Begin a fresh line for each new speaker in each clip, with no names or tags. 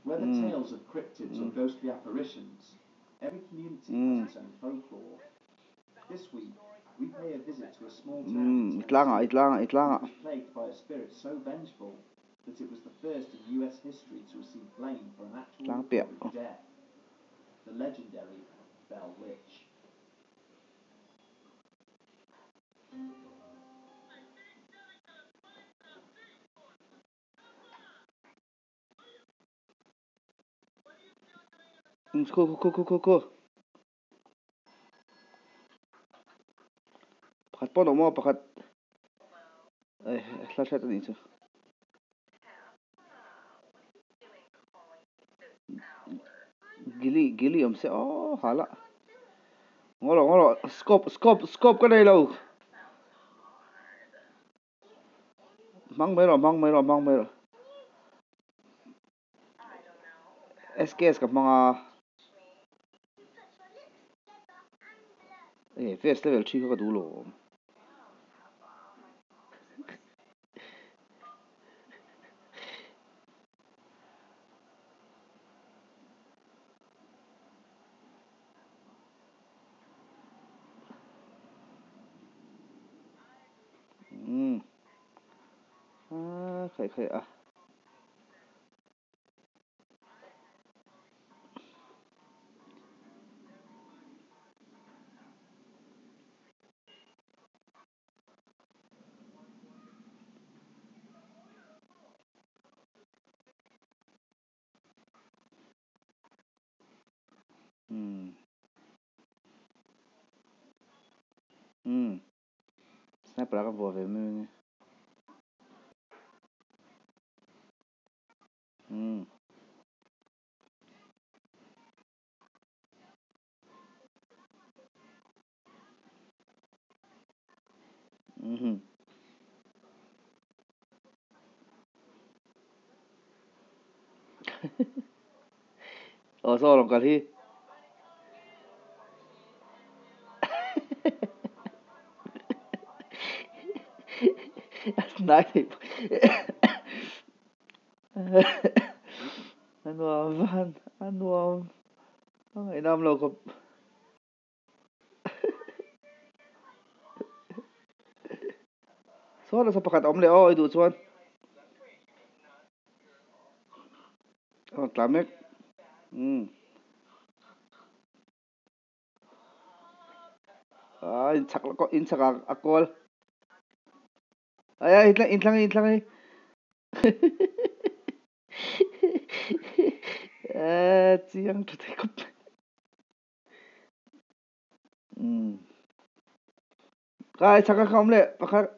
Whether tales of cryptids or ghostly apparitions, every community has its own folklore. This week, we pay a visit to a small town in Tennessee, which was plagued by a spirit so vengeful that it was the first in US history to receive blame for an actual recorded death. The legendary Bell Witch.
Cool. Pakat po mo pakat. Ay, flashlight din ito. Gili se oh hala. Ngolo scope ka na ilaw. Mang mayro. SKS ka mga first level 3ka dulo. Kay ah. Sniper ka po mo. Oh, so long kali. Nice. Ano ang inam lo ko. So na sa pakat omle oh idu chuan. Oh tlamek. In sak akol. Ay intlang ay. Tiang tu tekop. Kai saka kamle pakar.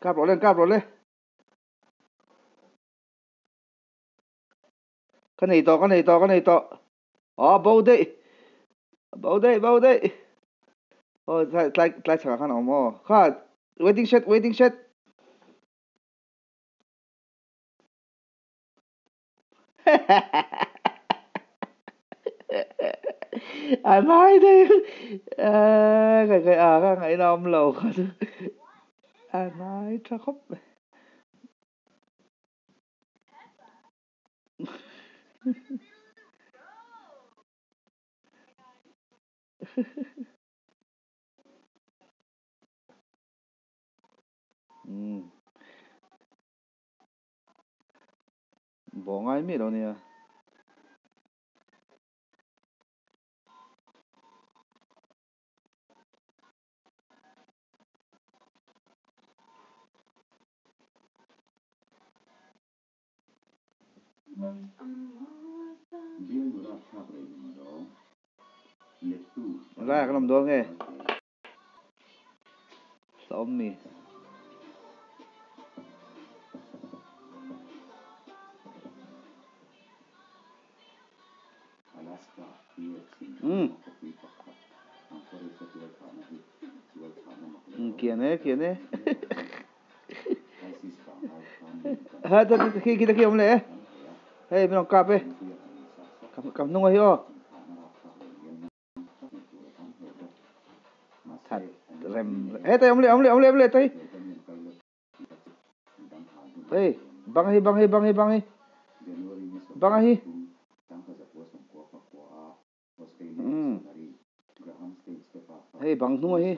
Kap rồi lên. Cái này to. Bầu đây. Lại saka kan omo. Waiting shot. Nói đi. Cái ngày nào ông lầu. Nói cho khóc. Bỏ ngay miết đâu nè. Ra cái làm đó nghe. Sống mi. Kia nè. Kita om le. Hey, minong kape. Kam nung ayo. Thật rem. Hey, tay om le tay. Hey, bangahi. Bangahi. Hey, bang nu hi.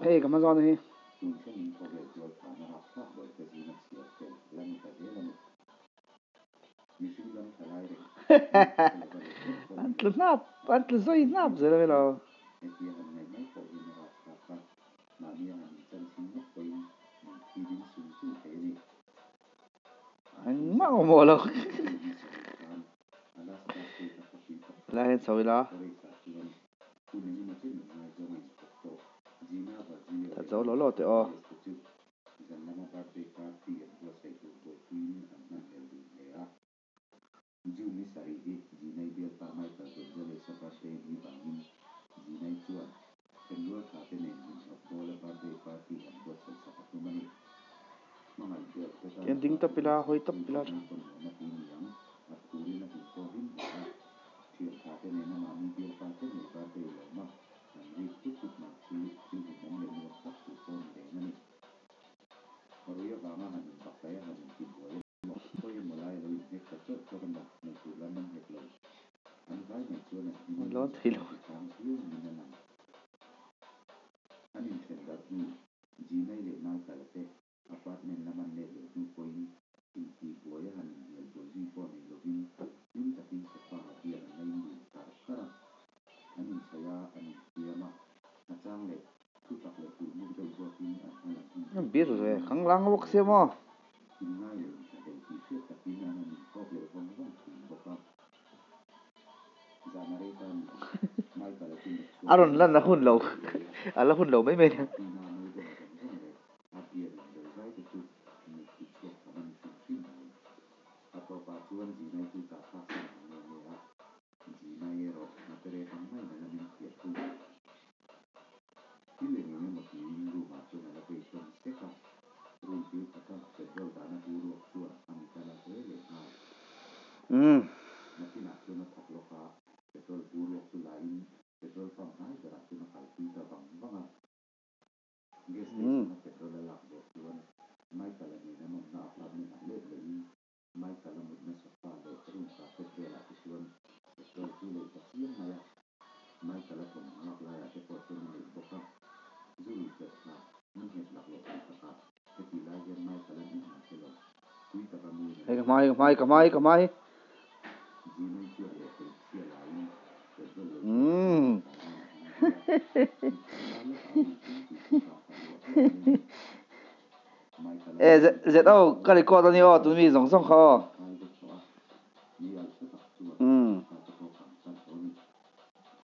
Hey, kaman zon hi. Antlo zoi nap zela lo. Anh mắc một lo. Lại sao vậy? Thật dấu lỗ lột rồi. Yang ding tapila hoi tapila. Lon thilo. Biết rồi, khăng lăng bốc xe mà. Aron lan la hun lo mấy men. Hey, kamai. ZO cái này co tao nhiều tụi mình giống xong khó.